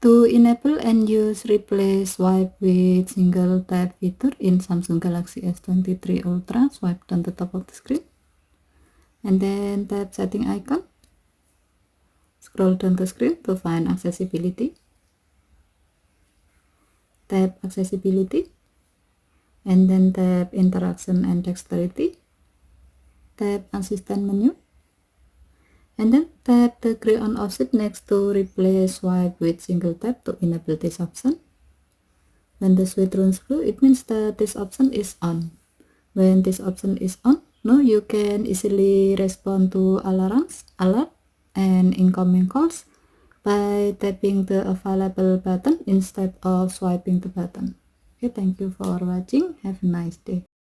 To enable and use replace swipe with single tap feature in Samsung Galaxy S23 Ultra, swipe down the top of the screen and then tap setting icon. Scroll down the screen to find accessibility. Tap accessibility and then tap interaction and dexterity. Tap assistant menu and then tap the gray on option next to replace swipe with single tap to enable this option. When the switch runs blue, it means that this option is on. When this option is on, now you can easily respond to alarms, alert, and incoming calls by tapping the available button instead of swiping the button. Okay, thank you for watching. Have a nice day.